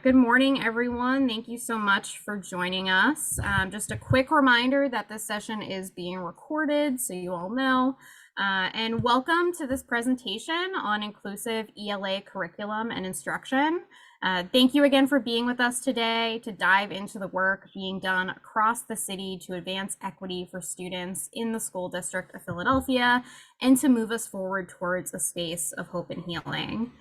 Good morning, everyone. Thank you so much for joining us. Just a quick reminder that this session is being recorded, so you all know. And welcome to this presentation on Inclusive ELA Curriculum and Instruction. Thank you again for being with us today to dive into the work being done across the city to advance equity for students in the school district of Philadelphia and to move us forward towards a space of hope and healing.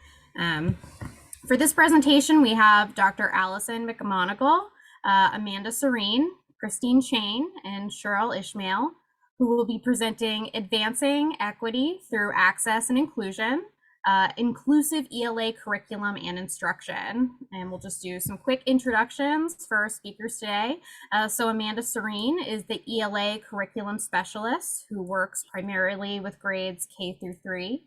For this presentation, we have Dr. Alison McMonagle, Amanda Sirine, Christine Chang, and Shirl Ishmael, who will be presenting Advancing Equity Through Access and Inclusion, Inclusive ELA Curriculum and Instruction. And we'll just do some quick introductions for our speakers today. So Amanda Sirine is the ELA Curriculum Specialist who works primarily with grades K through 3.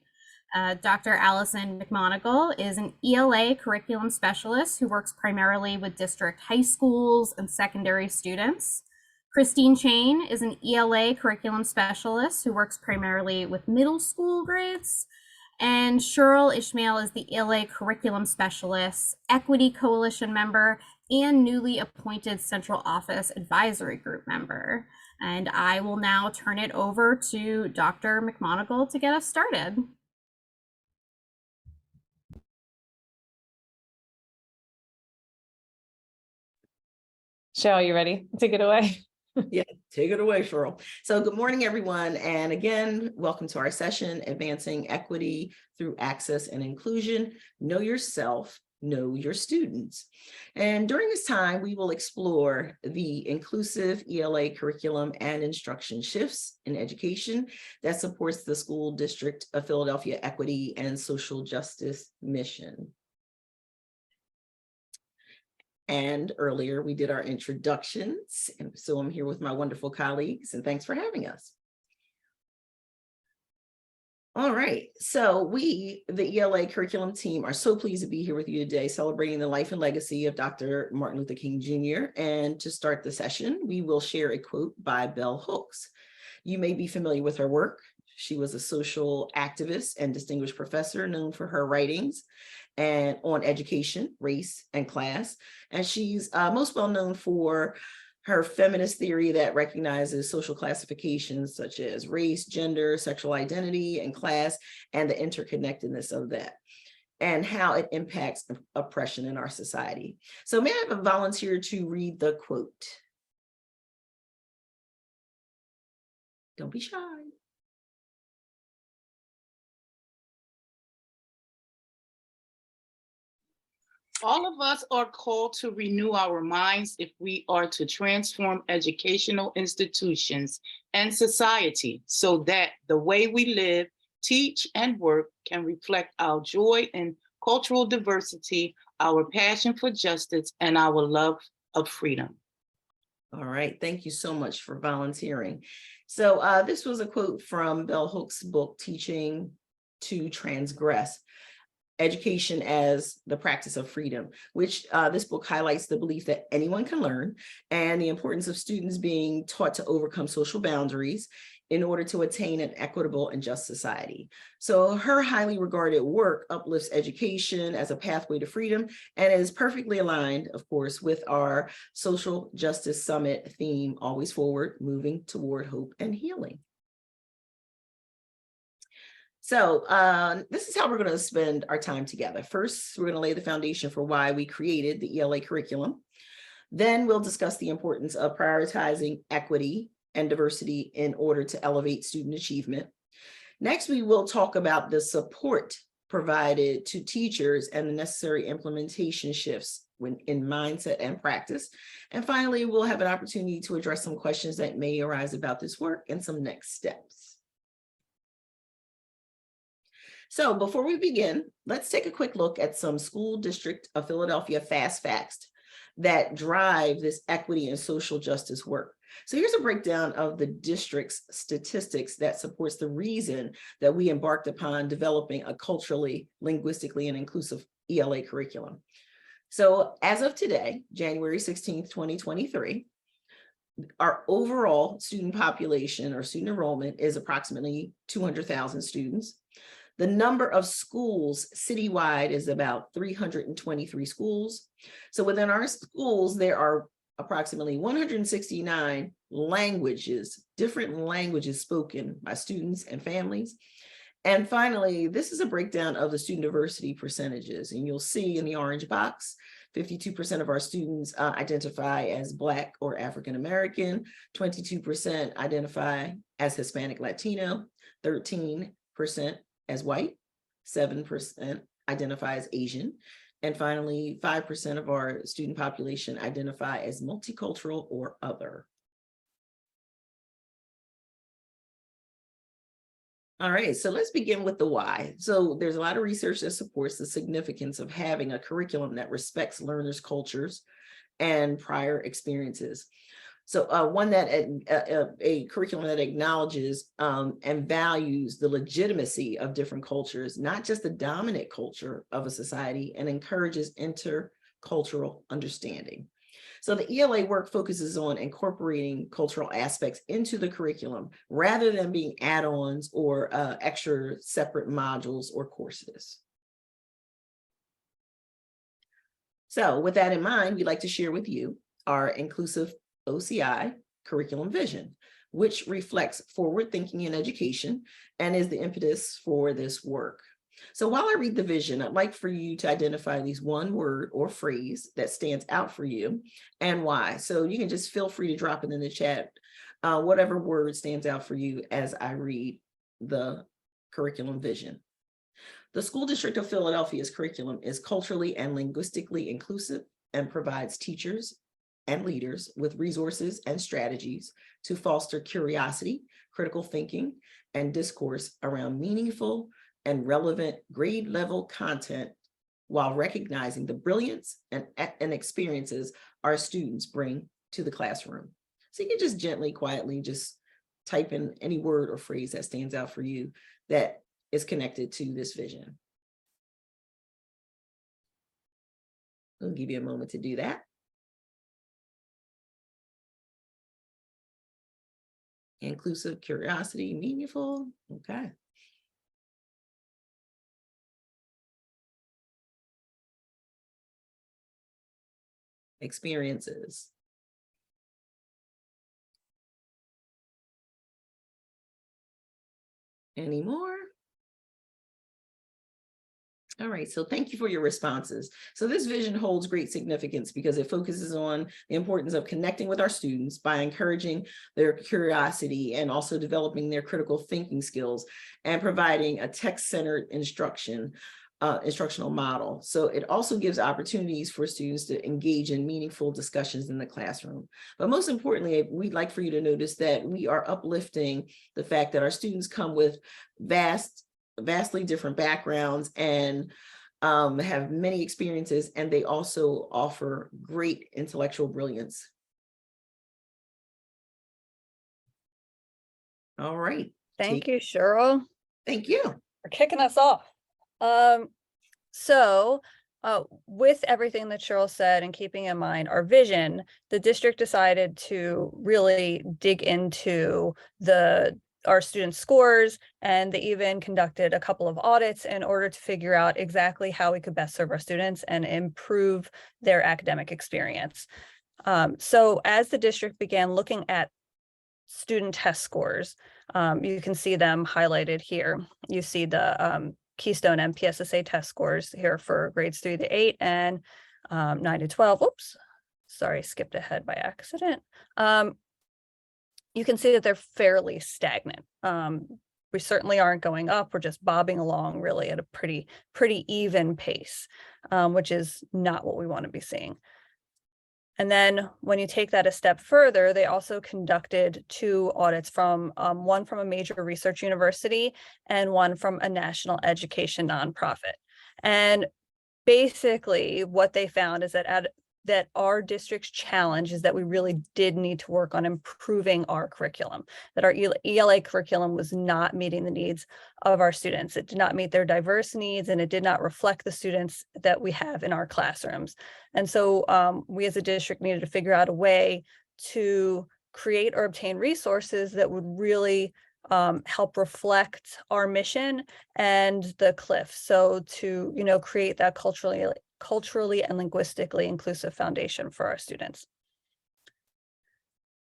Dr. Alison McMonagle is an ELA Curriculum Specialist who works primarily with district high schools and secondary students. Christine Chang is an ELA Curriculum Specialist who works primarily with middle school grades. And Shirl Ishmael is the ELA Curriculum Specialist, Equity Coalition member, and newly appointed Central Office Advisory Group member. And I will now turn it over to Dr. McMonagle to get us started. Shirl, you ready? Take it away. Yeah, take it away, Shirl. So good morning, everyone. And again, welcome to our session, Advancing Equity Through Access and Inclusion. Know yourself, know your students. And during this time, we will explore the inclusive ELA curriculum and instruction shifts in education that supports the School District of Philadelphia Equity and Social Justice mission. And earlier we did our introductions, and so I'm here with my wonderful colleagues, and thanks for having us. All right, so we, the ELA curriculum team, are so pleased to be here with you today, celebrating the life and legacy of Dr. Martin Luther King Jr. And to start the session, we will share a quote by Bell Hooks. You may be familiar with her work. She was a social activist and distinguished professor known for her writings and on education, race, and class. And she's most well known for her feminist theory that recognizes social classifications such as race, gender, sexual identity, and class, and the interconnectedness of that, and how it impacts oppression in our society. So may I have a volunteer to read the quote? Don't be shy. All of us are called to renew our minds if we are to transform educational institutions and society so that the way we live, teach, and work can reflect our joy in cultural diversity, our passion for justice, and our love of freedom. All right, thank you so much for volunteering. So this was a quote from Bell Hooks' book, Teaching to Transgress: Education as the Practice of Freedom, which this book highlights the belief that anyone can learn and the importance of students being taught to overcome social boundaries in order to attain an equitable and just society. So her highly regarded work uplifts education as a pathway to freedom and is perfectly aligned, of course, with our Social Justice Summit theme, Always Forward, Moving Toward Hope and Healing. So this is how we're going to spend our time together. First, we're going to lay the foundation for why we created the ELA curriculum. Then we'll discuss the importance of prioritizing equity and diversity in order to elevate student achievement. Next, we will talk about the support provided to teachers and the necessary implementation shifts in mindset and practice. And finally, we'll have an opportunity to address some questions that may arise about this work and some next steps. So before we begin, let's take a quick look at some School District of Philadelphia fast facts that drive this equity and social justice work. So here's a breakdown of the district's statistics that supports the reason that we embarked upon developing a culturally, linguistically, and inclusive ELA curriculum. So as of today, January 16th, 2023, our overall student population or student enrollment is approximately 200,000 students. The number of schools citywide is about 323 schools. So within our schools, there are approximately 169 languages, different languages spoken by students and families. And finally, this is a breakdown of the student diversity percentages. And you'll see in the orange box, 52% of our students identify as Black or African American, 22% identify as Hispanic Latino, 13% as white, 7% identify as Asian, and finally, 5% of our student population identify as multicultural or other. All right, so let's begin with the why. So there's a lot of research that supports the significance of having a curriculum that respects learners' cultures and prior experiences. So a curriculum that acknowledges and values the legitimacy of different cultures, not just the dominant culture of a society, and encourages intercultural understanding. So the ELA work focuses on incorporating cultural aspects into the curriculum rather than being add-ons or extra separate modules or courses. So with that in mind, we'd like to share with you our inclusive OCI curriculum vision, which reflects forward thinking in education and is the impetus for this work. So while I read the vision, I'd like for you to identify at least one word or phrase that stands out for you and why. So you can just feel free to drop it in the chat, whatever word stands out for you as I read the curriculum vision. The School District of Philadelphia's curriculum is culturally and linguistically inclusive and provides teachers and leaders with resources and strategies to foster curiosity, critical thinking, and discourse around meaningful and relevant grade level content while recognizing the brilliance and experiences our students bring to the classroom. So you can just gently, quietly just type in any word or phrase that stands out for you that is connected to this vision. I'll give you a moment to do that. Inclusive, curiosity, meaningful, okay. Experiences. Any more? All right, so thank you for your responses. So this vision holds great significance because it focuses on the importance of connecting with our students by encouraging their curiosity and also developing their critical thinking skills and providing a text-centered instructional model. So it also gives opportunities for students to engage in meaningful discussions in the classroom. But most importantly, we'd like for you to notice that we are uplifting the fact that our students come with vastly different backgrounds and have many experiences, and they also offer great intellectual brilliance. All right. Thank you, Shirl. Thank you. For kicking us off. With everything that Shirl said and keeping in mind our vision, the district decided to really dig into our students' scores, and they even conducted a couple of audits in order to figure out exactly how we could best serve our students and improve their academic experience. So as the district began looking at student test scores, you can see them highlighted here. You see the Keystone MPSSA test scores here for grades 3 to 8 and 9 to 12. Oops, sorry, skipped ahead by accident. You can see that they're fairly stagnant. We certainly aren't going up. We're just bobbing along really at a pretty even pace, which is not what we want to be seeing. And then when you take that a step further, they also conducted 2 audits from one from a major research university and one from a national education nonprofit. And basically what they found is that that our district's challenge is that we really did need to work on improving our curriculum, that our ELA curriculum was not meeting the needs of our students. It did not meet their diverse needs, and it did not reflect the students that we have in our classrooms. And so we as a district needed to figure out a way to create or obtain resources that would really help reflect our mission and the CLIF. So to, create that culturally and linguistically inclusive foundation for our students.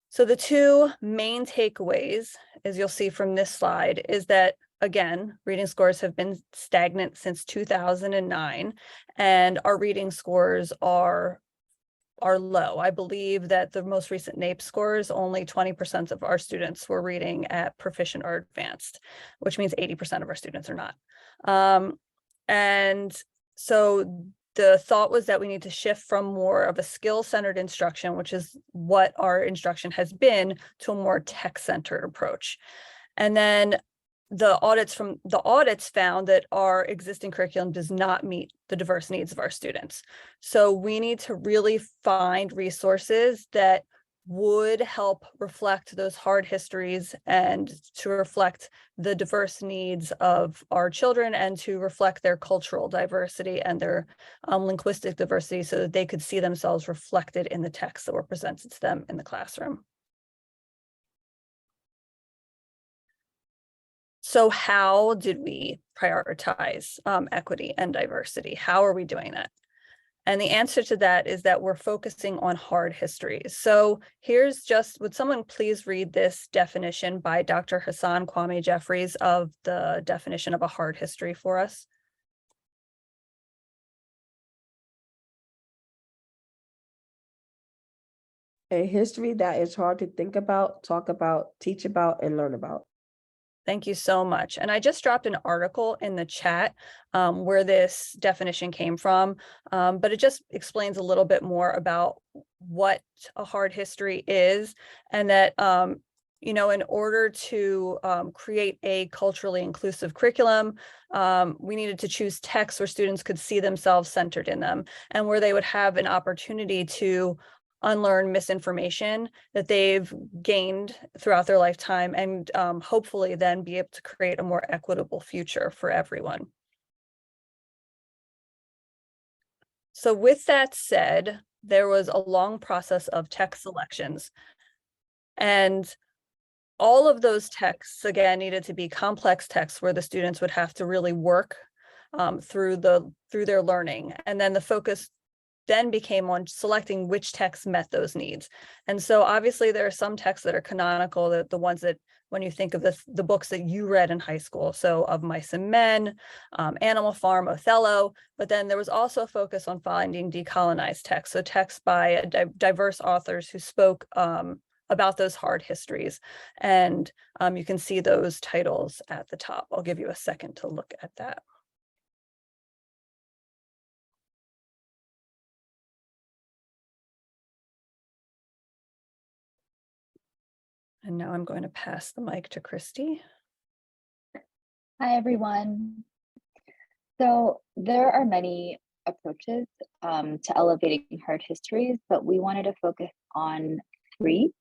So the two main takeaways, as you'll see from this slide, is that, again, reading scores have been stagnant since 2009, and our reading scores are low. I believe that the most recent NAEP scores, only 20% of our students were reading at proficient or advanced, which means 80% of our students are not. And so the thought was that we need to shift from more of a skill-centered instruction, which is what our instruction has been, to a more tech-centered approach. And then the audits found that our existing curriculum does not meet the diverse needs of our students. So we need to really find resources that would help reflect those hard histories and to reflect the diverse needs of our children and to reflect their cultural diversity and their linguistic diversity so that they could see themselves reflected in the texts that were presented to them in the classroom. So how did we prioritize equity and diversity? How are we doing that? And the answer to that is that we're focusing on hard histories. So here's just, would someone please read this definition by Dr. Hassan Kwame Jeffries of the definition of a hard history for us? A history that is hard to think about, talk about, teach about, and learn about. Thank you so much. And I just dropped an article in the chat where this definition came from, but it just explains a little bit more about what a hard history is, and that, in order to create a culturally inclusive curriculum, we needed to choose texts where students could see themselves centered in them and where they would have an opportunity to unlearn misinformation that they've gained throughout their lifetime and hopefully then be able to create a more equitable future for everyone. So with that said, there was a long process of text selections, and all of those texts, again, needed to be complex texts where the students would have to really work through their learning. And then the focus then became on selecting which texts met those needs. And so obviously there are some texts that are canonical, that the ones that when you think of the books that you read in high school, so Of Mice and Men, Animal Farm, Othello, but then there was also a focus on finding decolonized texts, so texts by diverse authors who spoke about those hard histories. And you can see those titles at the top. I'll give you a second to look at that. And now I'm going to pass the mic to Christy. Hi, everyone. So there are many approaches to elevating hard histories, but we wanted to focus on three.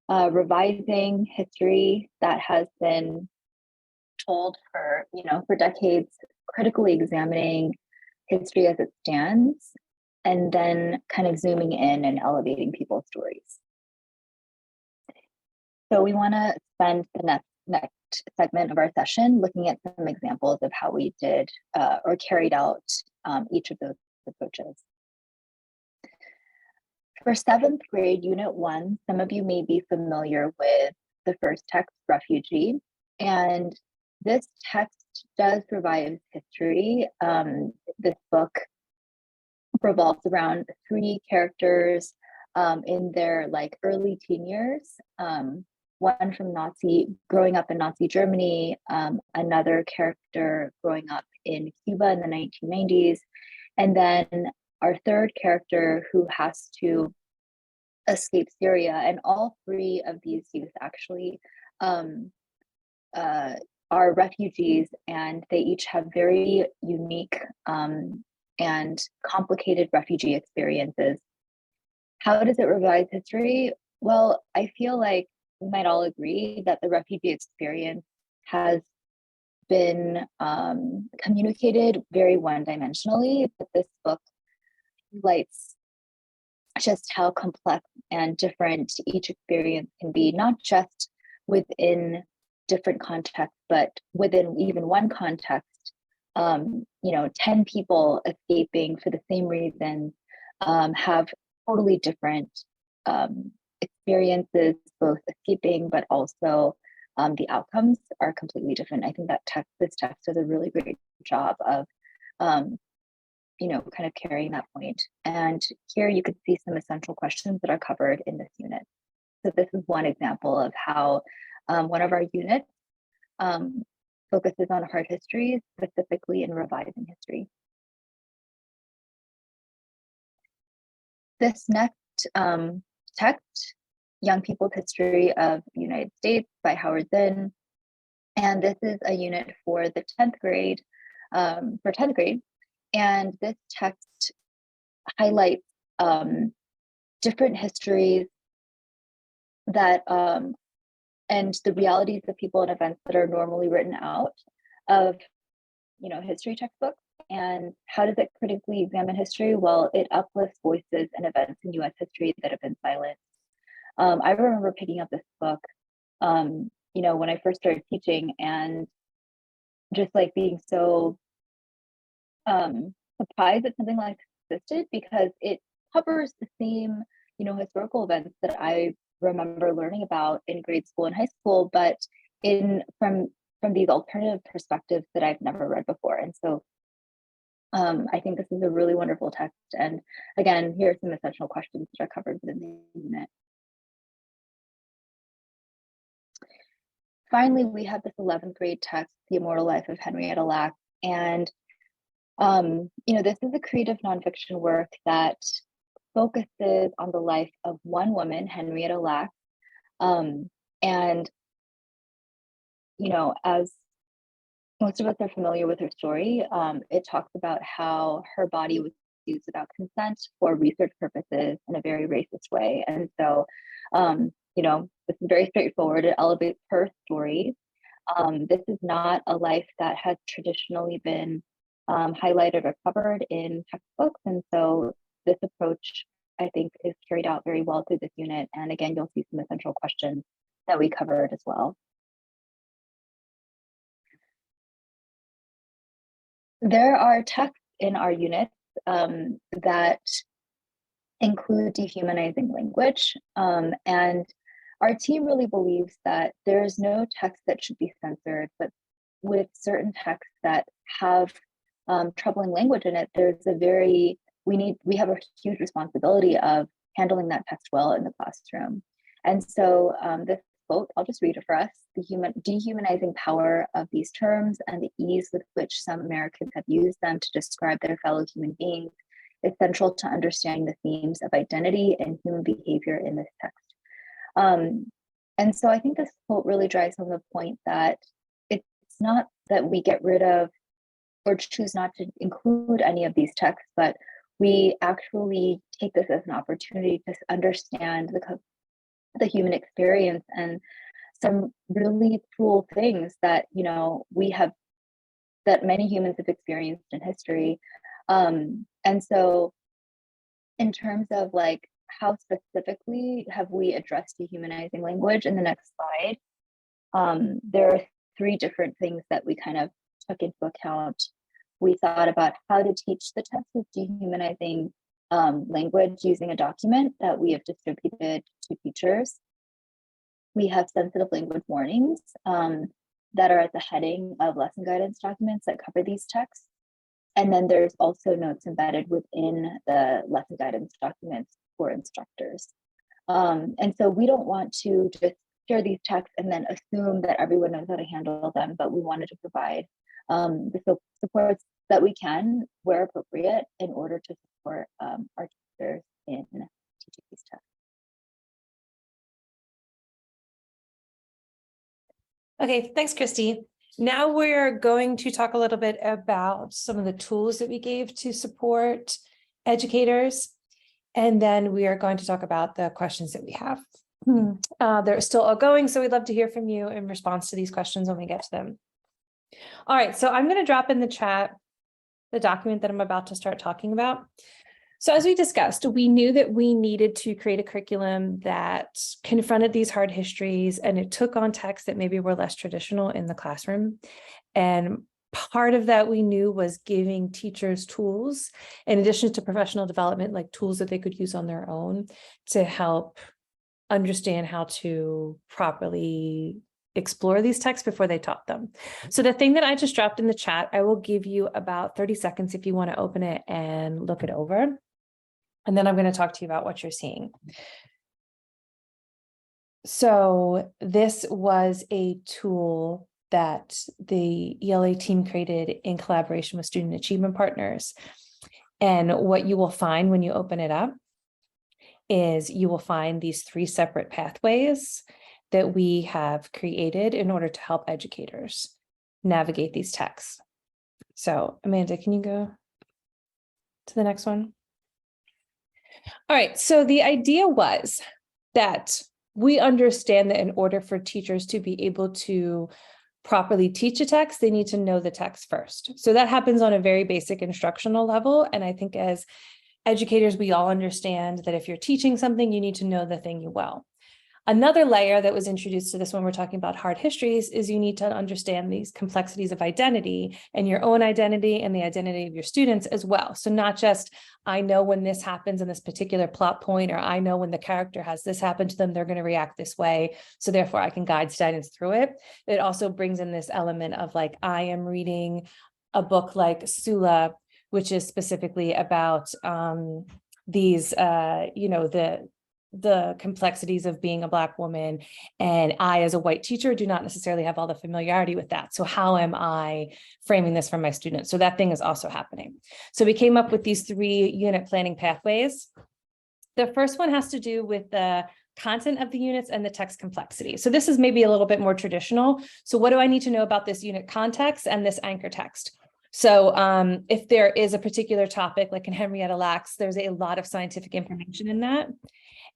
Revising history that has been told for decades, critically examining history as it stands, and then kind of zooming in and elevating people's stories. So we want to spend the next segment of our session looking at some examples of how we did or carried out each of those approaches. For 7th grade, Unit 1, some of you may be familiar with the first text, Refugee, and this text does revive history. This book revolves around 3 characters in their early teen years. One from growing up in Nazi Germany, another character growing up in Cuba in the 1990s, and then our third character who has to escape Syria. And all 3 of these youth actually are refugees, and they each have very unique and complicated refugee experiences. How does it revise history? Well, I feel like we might all agree that the refugee experience has been communicated very one-dimensionally, but this book highlights just how complex and different each experience can be, not just within different contexts, but within even one context, 10 people escaping for the same reason have totally different experiences, both escaping, but also the outcomes are completely different. I think that this text does a really great job of, kind of carrying that point. And here you could see some essential questions that are covered in this unit. So this is one example of how one of our units focuses on hard histories, specifically in revising history. This next text, Young People's History of the United States by Howard Zinn. And this is a unit for the 10th grade, And this text highlights different histories that and the realities of people and events that are normally written out of history textbooks. And how does it critically examine history? Well, it uplifts voices and events in US history that have been silenced. I remember picking up this book when I first started teaching, and just like being so surprised that something like this existed, because it covers the same historical events that I remember learning about in grade school and high school, but from these alternative perspectives that I've never read before. And so I think this is a really wonderful text. And again, here are some essential questions that are covered within the unit. Finally, we have this 11th grade text, The Immortal Life of Henrietta Lacks. And this is a creative nonfiction work that focuses on the life of one woman, Henrietta Lacks. As most of us are familiar with her story, it talks about how her body was used without consent for research purposes in a very racist way. And so, this is very straightforward. It elevates her story. This is not a life that has traditionally been highlighted or covered in textbooks. And so this approach, I think, is carried out very well through this unit. And again, you'll see some essential questions that we covered as well. There are texts in our units that include dehumanizing language. And our team really believes that there is no text that should be censored, but with certain texts that have troubling language in it, we have a huge responsibility of handling that text well in the classroom. And so this quote, I'll just read it for us: "The dehumanizing power of these terms and the ease with which some Americans have used them to describe their fellow human beings is central to understanding the themes of identity and human behavior in this text." And so I think this quote really drives home the point that it's not that we get rid of or choose not to include any of these texts, but we actually take this as an opportunity to understand the human experience and some really cruel things that that many humans have experienced in history. And so in terms of how specifically have we addressed dehumanizing language, in the next slide, there are 3 different things that we kind of took into account. We thought about how to teach the text with dehumanizing language using a document that we have distributed to teachers. We have sensitive language warnings that are at the heading of lesson guidance documents that cover these texts. And then there's also notes embedded within the lesson guidance documents for instructors. And so we don't want to just share these texts and then assume that everyone knows how to handle them, but we wanted to provide the supports that we can where appropriate in order to support our teachers in teaching these texts. Okay, thanks, Christy. Now we're going to talk a little bit about some of the tools that we gave to support educators. And then we are going to talk about the questions that we have. They're still all going, so we'd love to hear from you in response to these questions when we get to them. All right, so I'm going to drop in the chat the document that I'm about to start talking about. So as we discussed, we knew that we needed to create a curriculum that confronted these hard histories, and it took on texts that maybe were less traditional in the classroom. And part of that we knew was giving teachers tools, in addition to professional development, like tools that they could use on their own to help understand how to properly explore these texts before they taught them. So the thing that I just dropped in the chat, I will give you about 30 seconds if you want to open it and look it over. And then I'm going to talk to you about what you're seeing. So this was a tool that the ELA team created in collaboration with student achievement partners. And what you will find when you open it up is you will find these 3 separate pathways that we have created in order to help educators navigate these texts. So Amanda, can you go to the next one? All right, so the idea was that we understand that in order for teachers to be able to properly teach a text, they need to know the text first. So that happens on a very basic instructional level. And I think as educators, we all understand that if you're teaching something, you need to know the thing well. Another layer that was introduced to this when we're talking about hard histories is you need to understand these complexities of identity and your own identity and the identity of your students as well. So not just, I know when this happens in this particular plot point, or I know when the character has this happen to them, they're going to react this way. So therefore I can guide students through it. It also brings in this element of like, I am reading a book like Sula, which is specifically about these, the complexities of being a Black woman. And I, as a white teacher, do not necessarily have all the familiarity with that. So how am I framing this for my students? So that thing is also happening. So we came up with these 3 unit planning pathways. The first one has to do with the content of the units and the text complexity. So this is maybe a little bit more traditional. So what do I need to know about this unit context and this anchor text? So if there is a particular topic, like in Henrietta Lacks, there's a lot of scientific information in that.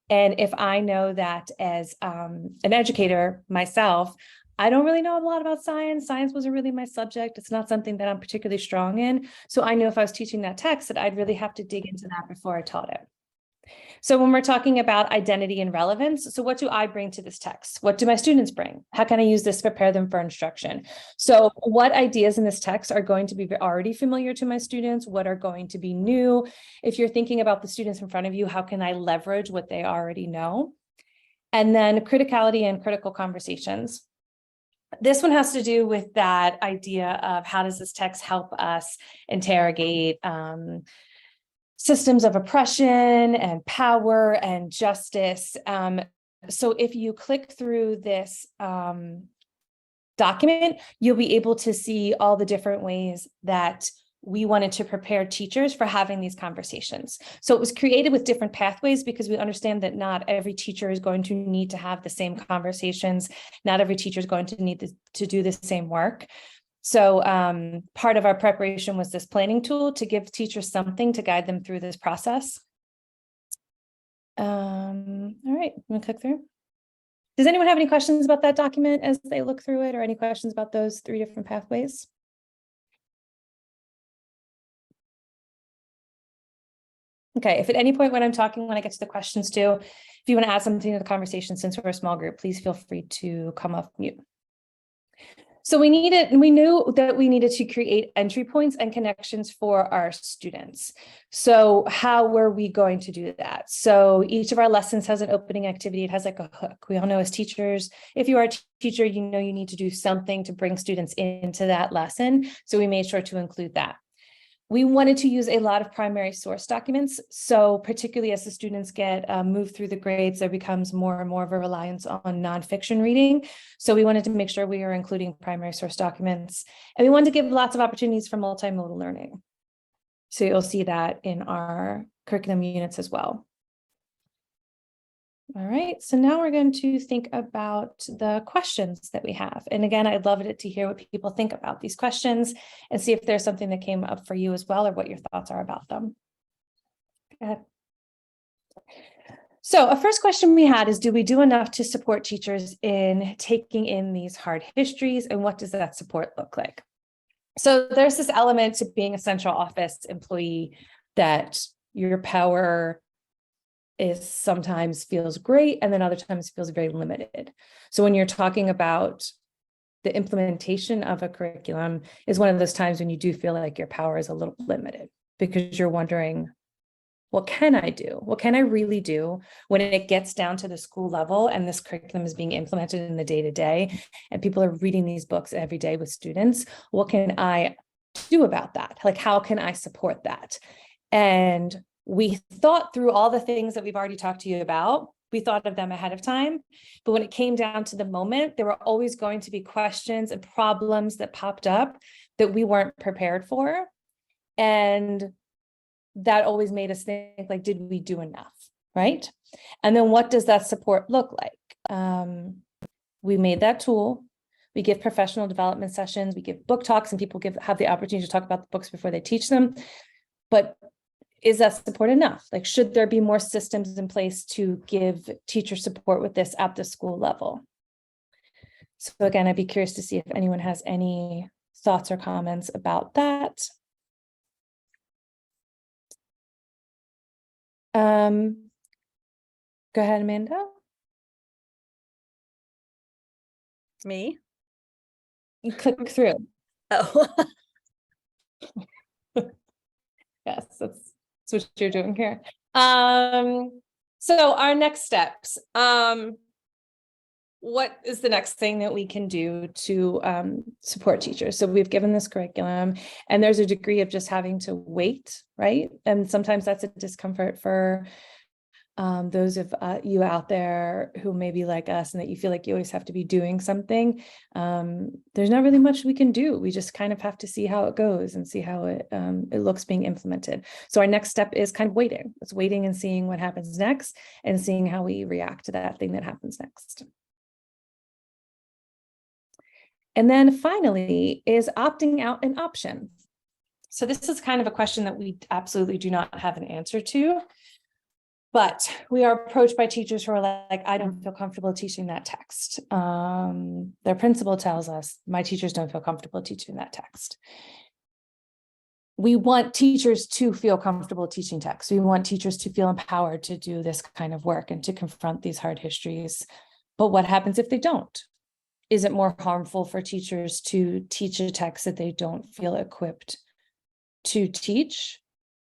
And if I know that as an educator myself, I don't really know a lot about science. Science wasn't really my subject. It's not something that I'm particularly strong in. So I know if I was teaching that text that I'd really have to dig into that before I taught it. So when we're talking about identity and relevance, so what do I bring to this text? What do my students bring? How can I use this to prepare them for instruction? So what ideas in this text are going to be already familiar to my students? What are going to be new? If you're thinking about the students in front of you, how can I leverage what they already know? And then criticality and critical conversations. This one has to do with that idea of how does this text help us interrogate systems of oppression and power and justice. So if you click through this document, you'll be able to see all the different ways that we wanted to prepare teachers for having these conversations. So it was created with different pathways because we understand that not every teacher is going to need to have the same conversations. Not every teacher is going to need to do the same work. So part of our preparation was this planning tool to give teachers something to guide them through this process. All right, I'm gonna click through. Does anyone have any questions about that document as they look through it, or any questions about those 3 different pathways? Okay, if at any point when I'm talking, when I get to the questions too, if you want to add something to the conversation, since we're a small group, please feel free to come off mute. So we knew that we needed to create entry points and connections for our students. So how were we going to do that? So each of our lessons has an opening activity. It has like a hook. We all know as teachers, if you are a teacher, you know you need to do something to bring students into that lesson. So we made sure to include that. We wanted to use a lot of primary source documents. So particularly as the students get moved through the grades, there becomes more and more of a reliance on nonfiction reading. So we wanted to make sure we are including primary source documents. And we wanted to give lots of opportunities for multimodal learning. So you'll see that in our curriculum units as well. All right, so now we're going to think about the questions that we have. And again, I'd love it to hear what people think about these questions and see if there's something that came up for you as well, or what your thoughts are about them. Go ahead. So a first question we had is, do we do enough to support teachers in taking in these hard histories, and what does that support look like? So there's this element to being a central office employee that your power is sometimes feels great, and then other times feels very limited. So when you're talking about the implementation of a curriculum is one of those times when you do feel like your power is a little limited, because you're wondering, what can I do? What can I really do when it gets down to the school level and this curriculum is being implemented in the day-to-day and people are reading these books every day with students? What can I do about that? Like, how can I support that? And we thought through all the things that we've already talked to you about. We thought of them ahead of time, but when it came down to the moment, there were always going to be questions and problems that popped up that we weren't prepared for. And that always made us think, like, did we do enough, right? And then what does that support look like? We made that tool. We give professional development sessions, we give book talks, and people have the opportunity to talk about the books before they teach them. But is that support enough? Like, should there be more systems in place to give teacher support with this at the school level? So again, I'd be curious to see if anyone has any thoughts or comments about that. Go ahead, Amanda. Me? You click through. Oh. Yes, that's what you're doing here. So our next steps. What is the next thing that we can do to support teachers? So we've given this curriculum, and there's a degree of just having to wait, right? And sometimes that's a discomfort for those of you out there who may be like us and that you feel like you always have to be doing something. There's not really much we can do. We just kind of have to see how it goes and see how it looks being implemented. So our next step is kind of waiting. It's waiting and seeing what happens next and seeing how we react to that thing that happens next. And then finally is opting out an option. So this is kind of a question that we absolutely do not have an answer to. But we are approached by teachers who are like, I don't feel comfortable teaching that text. Their principal tells us, my teachers don't feel comfortable teaching that text. We want teachers to feel comfortable teaching text. We want teachers to feel empowered to do this kind of work and to confront these hard histories. But what happens if they don't? Is it more harmful for teachers to teach a text that they don't feel equipped to teach?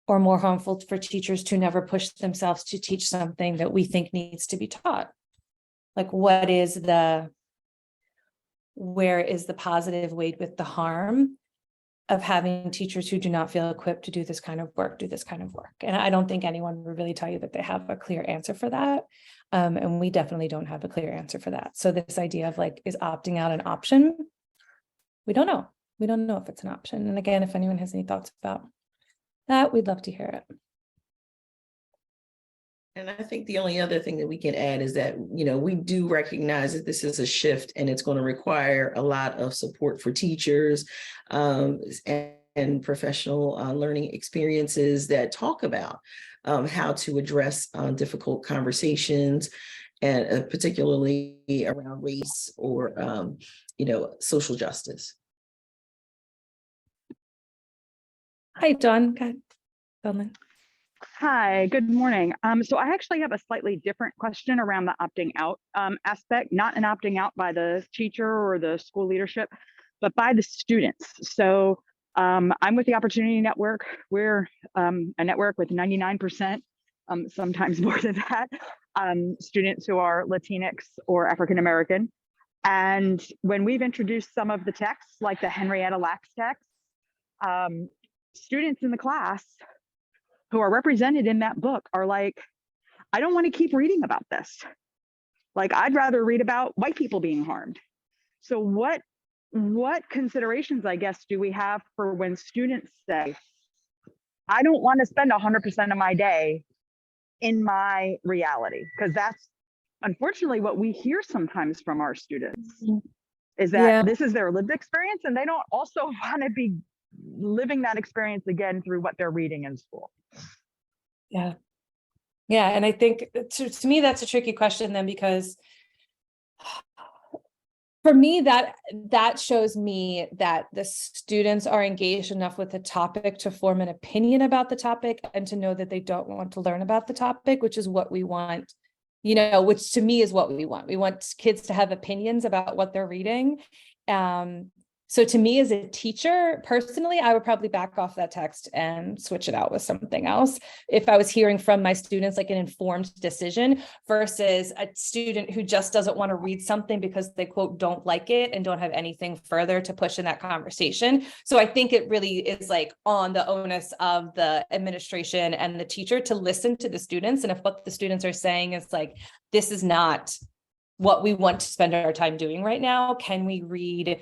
Or more harmful for teachers to never push themselves to teach something that we think needs to be taught? Like, where is the positive weight with the harm of having teachers who do not feel equipped to do this kind of work, And I don't think anyone would really tell you that they have a clear answer for that. And we definitely don't have a clear answer for that. So this idea of like, is opting out an option? We don't know. We don't know if it's an option. And again, if anyone has any thoughts about that, we'd love to hear it. And I think the only other thing that we can add is that, we do recognize that this is a shift and it's going to require a lot of support for teachers and professional learning experiences that talk about how to address difficult conversations, and particularly around race or, social justice. Hi, Dawn. Go ahead. Hi, good morning. So I actually have a slightly different question around the opting out aspect, not an opting out by the teacher or the school leadership, but by the students. So I'm with the Opportunity Network. We're a network with 99%, sometimes more than that, students who are Latinx or African American. And when we've introduced some of the texts, like the Henrietta Lacks text, students in the class who are represented in that book are like, I don't want to keep reading about this. Like, I'd rather read about white people being harmed. So what considerations, I guess, do we have for when students say, I don't want to spend 100% of my day in my reality? Because that's unfortunately what we hear sometimes from our students, is that this is their lived experience and they don't also want to be living that experience again through what they're reading in school. Yeah. And I think to me, that's a tricky question then, because for me, that shows me that the students are engaged enough with the topic to form an opinion about the topic and to know that they don't want to learn about the topic, which is what we want, which to me is what we want. We want kids to have opinions about what they're reading. So to me as a teacher, personally, I would probably back off that text and switch it out with something else. If I was hearing from my students like an informed decision versus a student who just doesn't want to read something because they quote don't like it and don't have anything further to push in that conversation. So I think it really is like on the onus of the administration and the teacher to listen to the students. And if what the students are saying is like, this is not what we want to spend our time doing right now, can we read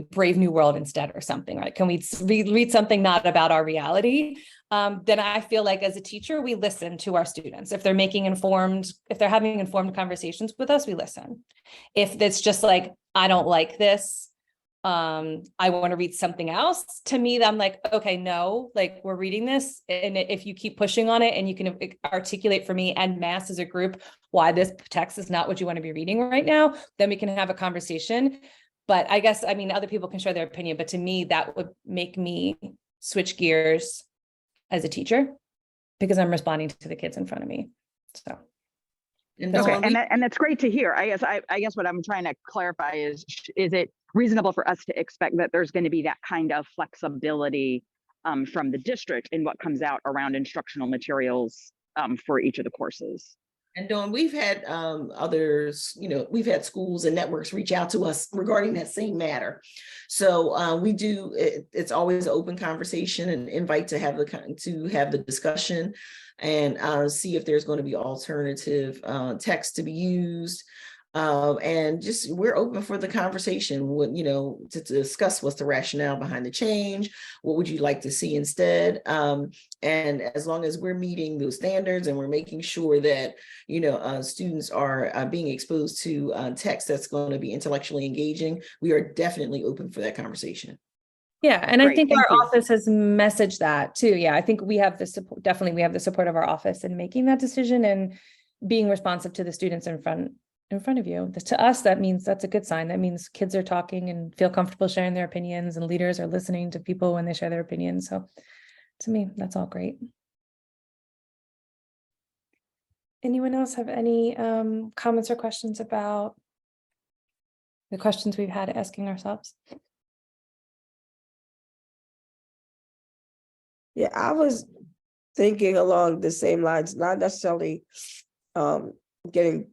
Brave New World instead or something, right? Can we read something not about our reality? Then I feel like as a teacher, we listen to our students. If they're having informed conversations with us, we listen. If it's just like, I don't like this, I want to read something else, to me, I'm like, okay, no, like we're reading this. And if you keep pushing on it and you can articulate for me and mass as a group why this text is not what you want to be reading right now, then we can have a conversation. But I guess, I mean, other people can share their opinion, but to me, that would make me switch gears as a teacher because I'm responding to the kids in front of me. So. And Okay, Dawn, and that's great to hear. I guess what I'm trying to clarify is it reasonable for us to expect that there's going to be that kind of flexibility from the district in what comes out around instructional materials for each of the courses? And Dawn, we've had others, we've had schools and networks reach out to us regarding that same matter. So we do, it's always an open conversation and invite to have the discussion and see if there's going to be alternative text to be used. And just we're open for the conversation, to discuss what's the rationale behind the change, what would you like to see instead, and as long as we're meeting those standards and we're making sure that students are being exposed to text that's going to be intellectually engaging, we are definitely open for that conversation. Yeah, and Great, I think thank our you. office has messaged that too. Yeah, I think we have the support. Definitely, we have the support of our office in making that decision and being responsive to the students in front of you. To us, that means that's a good sign. That means kids are talking and feel comfortable sharing their opinions, and leaders are listening to people when they share their opinions. So to me, that's all great. Anyone else have any comments or questions about the questions we've had asking ourselves? Yeah, I was thinking along the same lines, not necessarily getting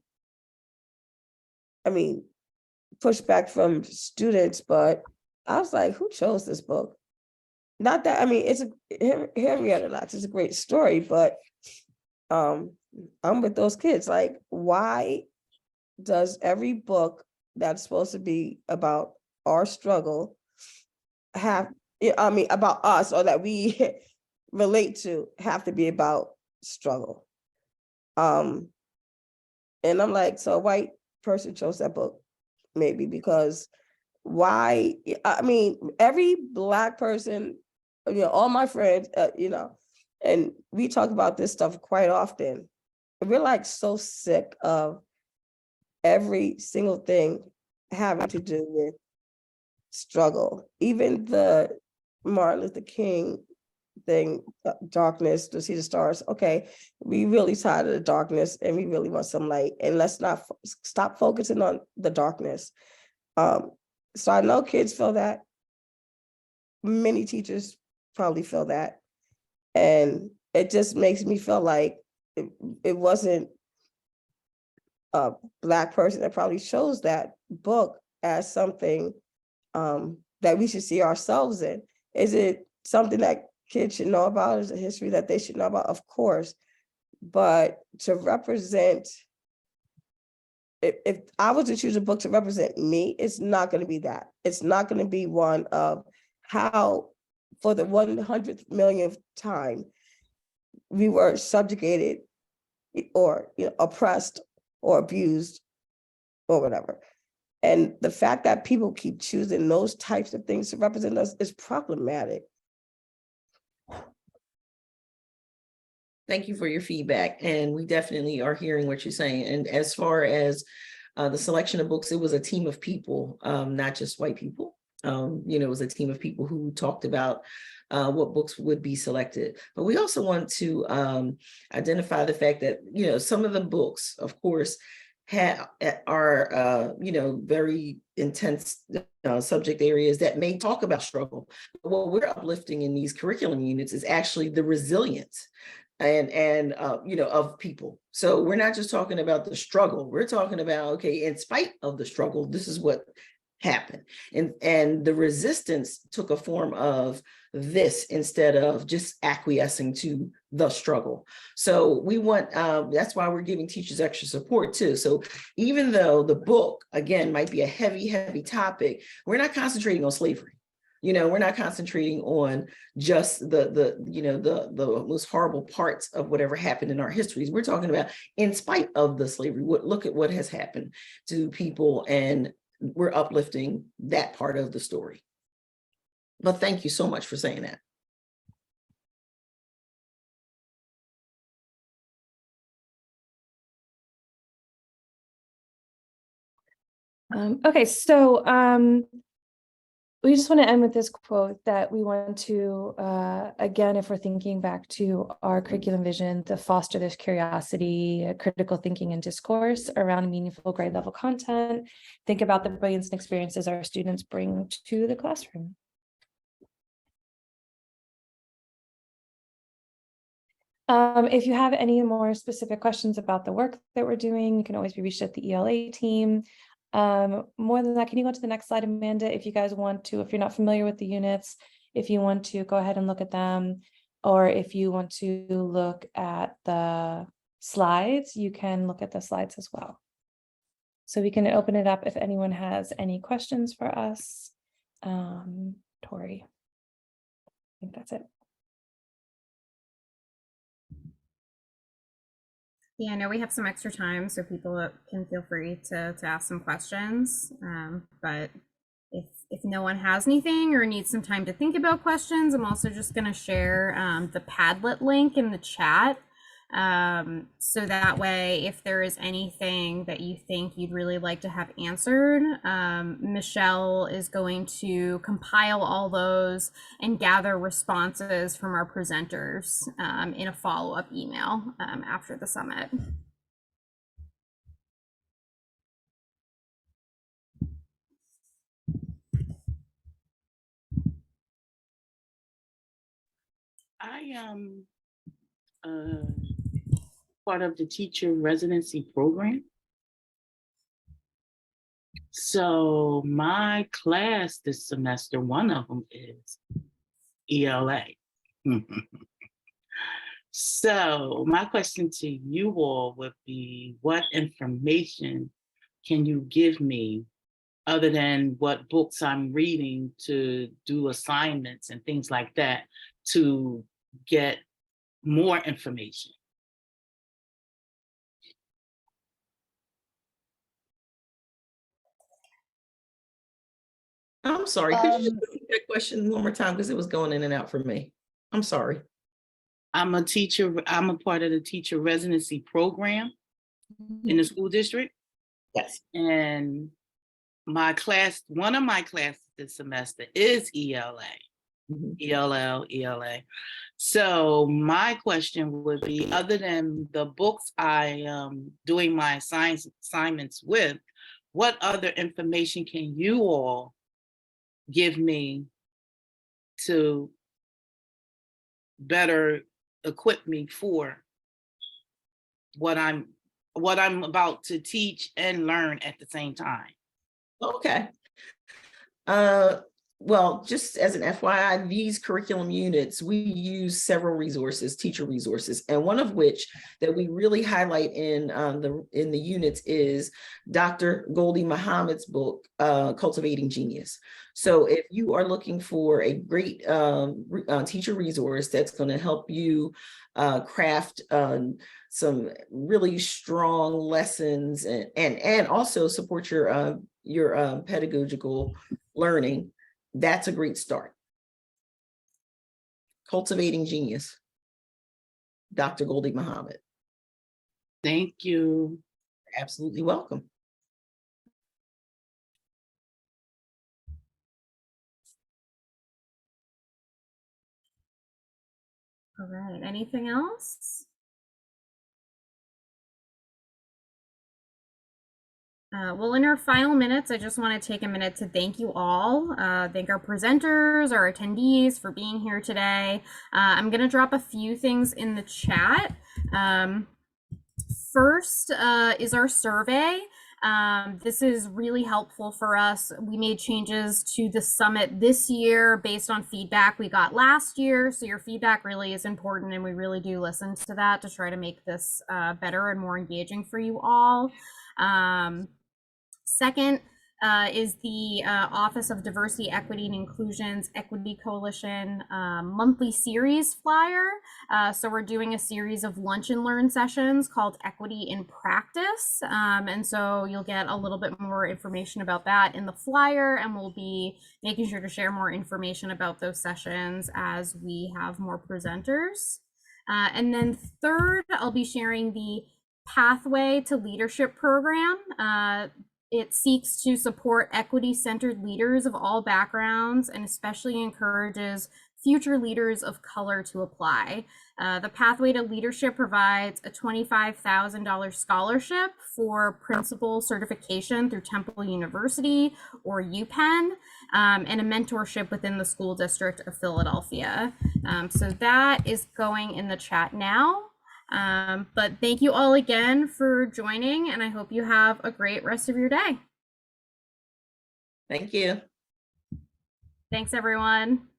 pushback from students, but I was like, who chose this book? Not that, it's Henrietta Lacks is a great story, but I'm with those kids. Like, why does every book that's supposed to be about our struggle about us, or that we relate to, have to be about struggle? And I'm like, so a white person chose that book, maybe because why? Every Black person, all my friends, and we talk about this stuff quite often. We're like so sick of every single thing having to do with struggle. Even the Martin Luther King thing, darkness to see the stars. Okay, we really tired of the darkness and we really want some light, and let's not stop focusing on the darkness. So I know kids feel that. Many teachers probably feel that. And it just makes me feel like it wasn't a Black person that probably chose that book as something that we should see ourselves in. Is it something that kids should know about? Is it history that they should know about? Of course. But to represent, if I was to choose a book to represent me, it's not going to be that. It's not going to be one of how, for the 100th millionth time, we were subjugated or oppressed or abused or whatever. And the fact that people keep choosing those types of things to represent us is problematic. Thank you for your feedback. And we definitely are hearing what you're saying. And as far as the selection of books, it was a team of people, not just white people. It was a team of people who talked about what books would be selected. But we also want to identify the fact that, some of the books, of course, are very intense subject areas that may talk about struggle. But what we're uplifting in these curriculum units is actually the resilience and of people. So we're not just talking about the struggle. We're talking about, okay, in spite of the struggle, this is what happened. And the resistance took a form of this instead of just acquiescing to the struggle. So we want, that's why we're giving teachers extra support too. So even though the book, again, might be a heavy topic, we're not concentrating on slavery. We're not concentrating on just the most horrible parts of whatever happened in our histories. We're talking about in spite of the slavery, look at what has happened to people, and we're uplifting that part of the story. But thank you so much for saying that. Okay, so we just want to end with this quote that we want to, again, if we're thinking back to our curriculum vision, to foster this curiosity, critical thinking, and discourse around meaningful grade level content. Think about the brilliance and experiences our students bring to the classroom. If you have any more specific questions about the work that we're doing, you can always be reached at the ELA team. More than that, can you go to the next slide, Amanda? If you guys want to, if you're not familiar with the units, if you want to go ahead and look at them, or if you want to look at the slides, you can look at the slides as well. So we can open it up if anyone has any questions for us. Tori, I think that's it. Yeah, I know we have some extra time, so people can feel free to ask some questions. But if no one has anything or needs some time to think about questions, I'm also just going to share the Padlet link in the chat. So that way, if there is anything that you think you'd really like to have answered, Michelle is going to compile all those and gather responses from our presenters in a follow-up email after the summit. I am part of the teacher residency program. So my class this semester, one of them is ELA. So my question to you all would be, what information can you give me other than what books I'm reading to do assignments and things like that to get more information? I'm sorry, could you just repeat that question one more time, because it was going in and out for me? I'm sorry. I'm a teacher. I'm a part of the teacher residency program in the school district. Yes. And my class, one of my classes this semester is ELA, ELL, ELA. So my question would be, other than the books I am doing my assignments with, what other information can you all give me to better equip me for what I'm about to teach and learn at the same time? Okay. Well, just as an FYI, these curriculum units, we use several resources, teacher resources, and one of which that we really highlight in the units is Dr. Gholdy Muhammad's book, Cultivating Genius. So if you are looking for a great teacher resource that's going to help you craft some really strong lessons and also support your pedagogical learning, that's a great start. Cultivating Genius, Dr. Gholdy Muhammad. Thank you. Absolutely welcome. All right, anything else? Well, in our final minutes, I just want to take a minute to thank you all. Thank our presenters, our attendees for being here today. I'm going to drop a few things in the chat. First is our survey. This is really helpful for us. We made changes to the summit this year based on feedback we got last year. So your feedback really is important, and we really do listen to that to try to make this better and more engaging for you all. Second is the Office of Diversity, Equity, and Inclusion's Equity Coalition monthly series flyer. So we're doing a series of lunch and learn sessions called Equity in Practice. And so you'll get a little bit more information about that in the flyer, and we'll be making sure to share more information about those sessions as we have more presenters. And then third, I'll be sharing the Pathway to Leadership program. It seeks to support equity-centered leaders of all backgrounds and especially encourages future leaders of color to apply. The Pathway to Leadership provides a $25,000 scholarship for principal certification through Temple University or UPenn, and a mentorship within the School District of Philadelphia. So that is going in the chat now. But thank you all again for joining, and I hope you have a great rest of your day. Thank you. Thanks, everyone.